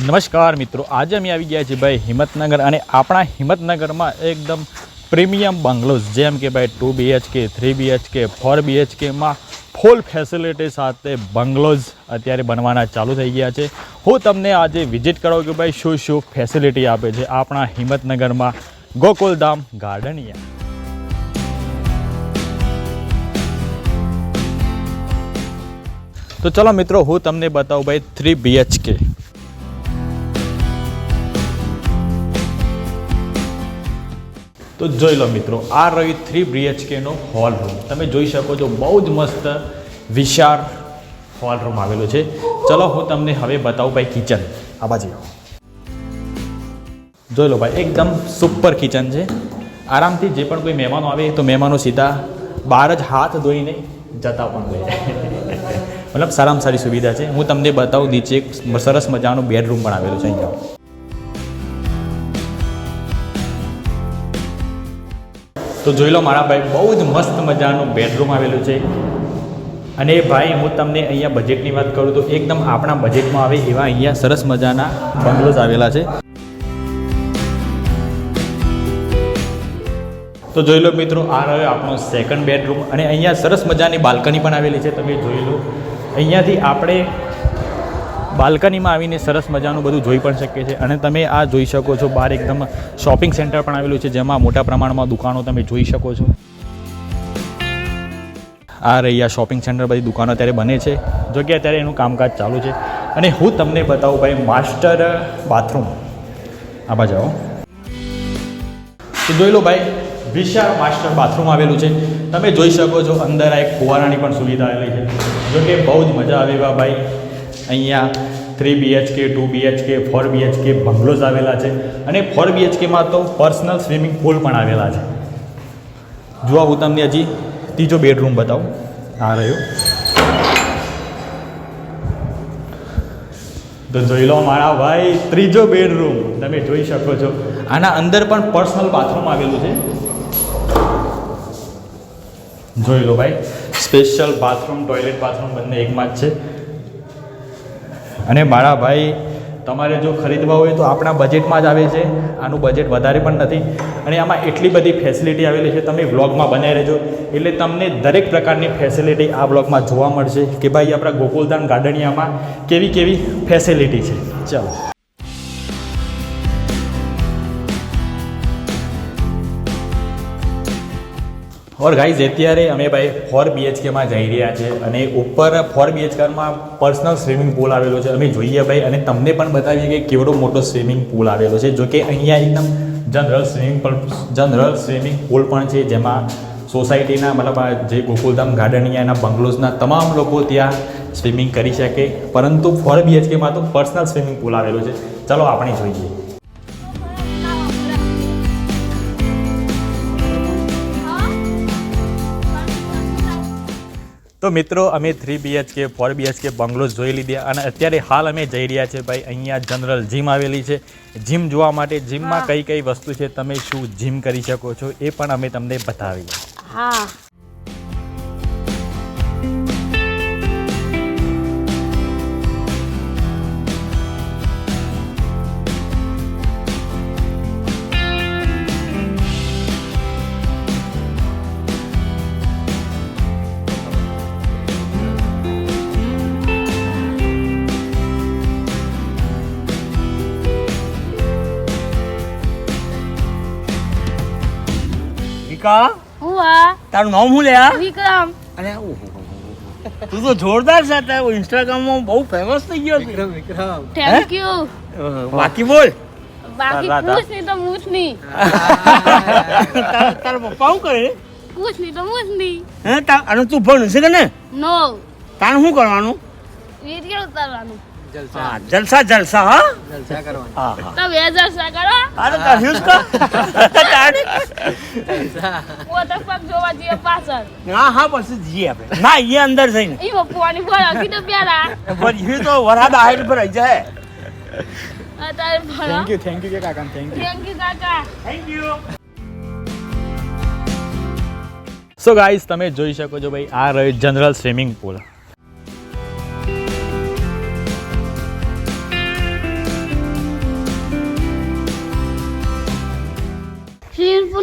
નમસ્કાર મિત્રો, આજે અમે આવી ગયા છીએ ભાઈ હિંમતનગર અને આપણા હિંમતનગરમાં એકદમ પ્રીમિયમ બંગલોઝ જેમ કે ભાઈ 2 BHK 3 BHK 4 BHKમાં ફૂલ ફેસિલિટી સાથે બંગલોઝ અત્યારે બનવાના ચાલુ થઈ ગયા છે। હું તમને આજે વિઝિટ કરાવું કે ભાઈ શું શું ફેસિલિટી આપે છે આપણા હિંમતનગરમાં ગોકુલધામ ગાર્ડનિયા। તો ચલો મિત્રો, હું તમને બતાવું ભાઈ 3 BHK। તો જોઈ લો મિત્રો, આ રહ્યું 3 BHKનો હોલ રૂમ। તમે જોઈ શકો છો, બહુ જ મસ્ત વિશાળ હોલ રૂમ આવેલો છે। ચલો હું તમને હવે બતાવું ભાઈ કિચન। આ બાજુ જોઈ લો ભાઈ, એકદમ સુપર કિચન છે। આરામથી જે પણ કોઈ મહેમાનો આવે તો મહેમાનો સીધા બહાર જ હાથ ધોઈને જતા પણ રહે। મતલબ સારામાં સારી સુવિધા છે। હું તમને બતાવું, નીચે એક સરસ મજાનું બેડરૂમ પણ આવેલું છે અહીંયા। તો જોઈ લો મારા ભાઈ, બહુ જ મસ્ત મજાનું બેડરૂમ આવેલું છે। અને ભાઈ હું તમને અહીંયા બજેટની વાત કરું તો એકદમ આપણા બજેટમાં આવે એવા અહીંયા સરસ મજાના બંગલોઝ આવેલા છે। તો જોઈ લો મિત્રો, આ રહ્યો આપણો સેકન્ડ બેડરૂમ અને અહીંયા સરસ મજાની બાલ્કની પણ આવેલી છે। તમે જોઈ લો, અહીંયાથી આપણે બાલ્કનીમાં આવીને સરસ મજાનું બધું જોઈ પણ શકીએ છીએ। અને તમે આ જોઈ શકો છો, બહાર એકદમ શોપિંગ સેન્ટર પણ આવેલું છે જેમાં મોટા પ્રમાણમાં દુકાનો તમે જોઈ શકો છો। આ રહ્યા શોપિંગ સેન્ટર, બધી દુકાનો અત્યારે બને છે, જો કે અત્યારે એનું કામકાજ ચાલુ છે। અને હું તમને બતાવું ભાઈ માસ્ટર બાથરૂમ। આ બાજુ આવો તો જોઈ લો ભાઈ, વિશાળ માસ્ટર બાથરૂમ આવેલું છે। તમે જોઈ શકો છો, અંદર આ એક ફુવારાની પણ સુવિધા આવેલી છે, જો કે બહુ જ મજા આવે એવા ભાઈ અહીંયા 3 BHK 2 BHK 4 BHK બંગલોઝ આવેલા છે। અને 4 BHKમાં તો પર્સનલ સ્વિમિંગ પૂલ પણ આવેલા છે। જો હું તમને હજી ત્રીજો બેડરૂમ બતાવું। આ રહ્યો, તો જોઈ લો મારા ભાઈ, ત્રીજો બેડરૂમ તમે જોઈ શકો છો। આના અંદર પણ પર્સનલ બાથરૂમ આવેલું છે। જોઈ લો ભાઈ, સ્પેશિયલ બાથરૂમ, ટોયલેટ બાથરૂમ બંને એકમાં જ છે। અને મારા ભાઈ, તમારે જો ખરીદવા હોય તો આપણા બજેટમાં જ આવે છે, આનું બજેટ વધારે પણ નથી। અને આમાં એટલી બધી ફેસિલિટી આવેલી છે, તમે વ્લોગમાં બનાવી રહેજો એટલે તમને દરેક પ્રકારની ફેસિલિટી આ વ્લોગમાં જોવા મળશે કે ભાઈ આપણા ગોકુલધામ ગાર્ડનિયામાં કેવી કેવી ફેસિલિટી છે। ચાલો, ઓર ગાઈઝ, અત્યારે અમે ભાઈ 4 BHKમાં જઈ રહ્યા છે અને ઉપર 4 BHKમાં પર્સનલ સ્વિમિંગ પૂલ આવેલો છે। અમે જોઈએ ભાઈ અને તમને પણ બતાવીએ કે કેવડો મોટો સ્વિમિંગ પૂલ આવેલો છે। જો કે અહીંયા એકદમ જનરલ સ્વિમિંગ પૂલ પણ છે, જેમાં સોસાયટીના મતલબ જે ગોકુલધામ ગાર્ડનિયાના બંગલોઝના તમામ લોકો ત્યાં સ્વિમિંગ કરી શકે। પરંતુ 4 BHKમાં તો પર્સનલ સ્વિમિંગ પૂલ આવેલો છે। ચલો આપણે જોઈએ। તો મિત્રો, અમે 3 BHK 4 BHK બંગલોઝ જોઈ લીધા અને અત્યારે હાલ અમે જઈ રહ્યા છે ભાઈ અહીંયા જનરલ જીમ આવેલી છે, જીમ જોવા માટે। જીમમાં કઈ કઈ વસ્તુ છે, તમે શું જીમ કરી શકો છો એ પણ અમે તમને બતાવીએ। હા, હુઆ તારું નામ શું લે? વિક્રમ। અને તું તો જોરદાર છે, ઇન્સ્ટાગ્રામમાં બહુ ફેમસ થઈ ગયો છે। Thank you. બાકી બોલ, બાકી પૂછ નહીં તો મૂછ નહીં, તારા પપ્પા શું કરે? પૂછ નહીં તો મૂછ નહીં। હે, અને તું ભણ છે કે ને? નો, તારે શું કરવાનું? વિડિયો ઉતારવાનું। હા, જલસા જલસા। હા, હા હા, તો બે જલસા કરો। અરે કર્યું કો વોટર પાર્ક જોવા જઈએ પાછળ। હા હા, પછી જઈએ આપણે। ના, એ અંદર જઈને ઈ પપ્પાની બોલ કીધું પ્યારા પણ એ તો વરાદ આહેર પર આવી જાય। અત્યારે ભણો। થેન્ક યુ કે કાકા, થેન્ક થેન્ક યુ કાકા। Thank you. સો ગાઈઝ, તમે જોઈ શકો છો ભાઈ, આ રહ્યો જનરલ સ્વિમિંગ પૂલ।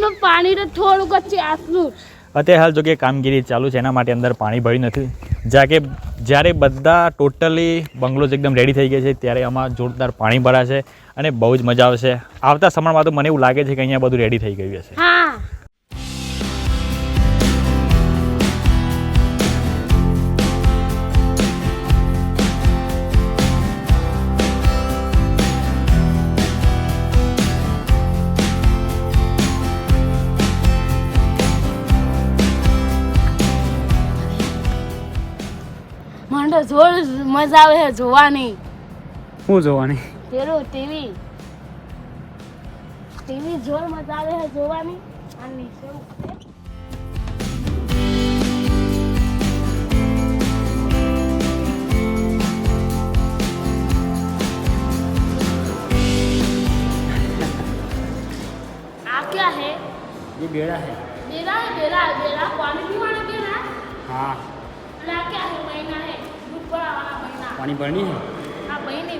ને પાણી તો થોડુંક જ છે આટલું જ. અત્યારે હાલ જો કે કામગીરી ચાલુ છે, એના માટે અંદર પાણી ભર્યું નથી. જ્યારે બધા ટોટલી બંગલોઝ એકદમ રેડી થઈ ગયા છે ત્યારે આમાં જોરદાર પાણી ભરાશે અને બહુ જ મજા આવશે. આવતા સમયમાં તો મને એવું લાગે છે કે અહીંયા બધું રેડી થઈ ગયું હશે. હા મને તો જોર મજા આવે છે જોવાની. હું જોવાની પેલું ટીવી જોર મજા આવે છે જોવાની. અને નીચે ઉતરે. આ क्या है? ये बेड़ा है. बेला है बेला पानी पीवाना बेला. हाँ, અને આ क्या है? महीना है दूध भरावाना महीना. पानी भरनी है. हाँ महीनी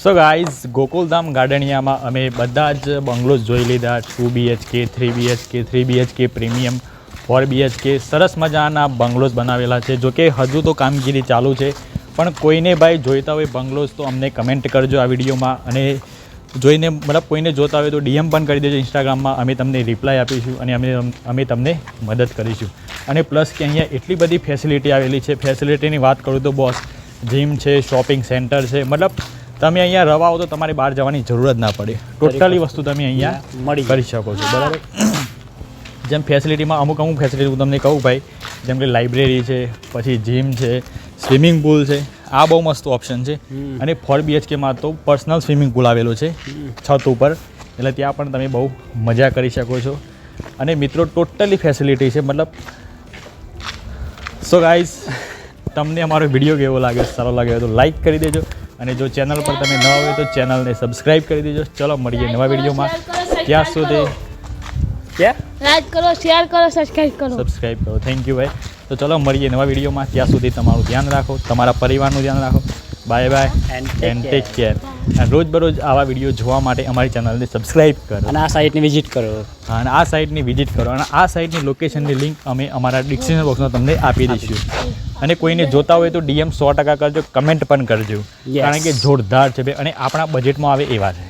સો ગાઈઝ, ગોકુલધામ ગાર્ડનિયામાં અમે બધા જ બંગલોઝ જોઈ લીધા. 2 BHK, 3 BHK, 3 BHK premium, 4 BHK. સરસ મજાના બંગલોઝ બનાવેલા છે. જોકે હજુ તો કામગીરી ચાલુ છે, પણ કોઈને ભાઈ જોઈતા હોય બંગલોઝ તો અમને કમેન્ટ કરજો આ વિડીયોમાં. અને જોઈને મતલબ કોઈને જોતા હોય તો DM પણ કરી દેજો ઇન્સ્ટાગ્રામમાં. અમે તમને રિપ્લાય આપીશું અને અમે તમને મદદ કરીશું. અને પ્લસ કે અહીંયા એટલી બધી ફેસિલિટી આવેલી છે. ફેસિલિટીની વાત કરું તો બોસ, જીમ છે, શોપિંગ સેન્ટર છે. મતલબ તમે અહીંયા રહેવા આવો તો તમારે બહાર જવાની જરૂર જ ના પડે. ટોટલી વસ્તુ તમે અહીંયા મળી કરી શકો છો. બરાબર. જેમ ફેસિલિટીમાં અમુક ફેસિલિટી હું તમને કહું ભાઈ, જેમ કે લાઇબ્રેરી છે, પછી જીમ છે, સ્વિમિંગ પુલ છે. આ બહુ મસ્ત ઓપ્શન છે. અને 4 BHKમાં તો પર્સનલ સ્વિમિંગ પુલ આવેલો છે છત ઉપર, એટલે ત્યાં પણ તમે બહુ મજા કરી શકો છો. અને મિત્રો ટોટલી ફેસિલિટી છે મતલબ. સો ગાઈઝ, તમને અમારો વિડીયો કેવો લાગે, સારો લાગે તો લાઈક કરી દેજો. અને જો ચેનલ પર તમે ન હોય તો ચેનલને સબસ્ક્રાઈબ કરી દેજો. ચલો મળીએ નવા વિડીયોમાં. ત્યાં સુધી લાઈક કરો, શેર કરો, સબસ્ક્રાઈબ કરો. થેન્ક યુ ભાઈ. તો ચલો મળીએ નવા વિડીયોમાં. ત્યાં સુધી તમારું ધ્યાન રાખો, તમારા પરિવારનું ધ્યાન રાખો. Bye bye and take care. અને રોજબરોજ આવા વિડીયો જોવા માટે અમારી ચેનલને સબસ્ક્રાઈબ કરો અને આ સાઇટની વિઝિટ કરો. હા, અને આ સાઇટની વિઝિટ કરો. અને આ સાઇટની લોકેશનની લિંક અમે અમારા ડિસ્ક્રિપ્શન બોક્સમાં તમને આપી દઈશું. અને કોઈને જોતા હોય તો DM 100% કરજો, કમેન્ટ પણ કરજો. કારણ કે જોરદાર છે અને આપણા બજેટમાં આવે એવા છે.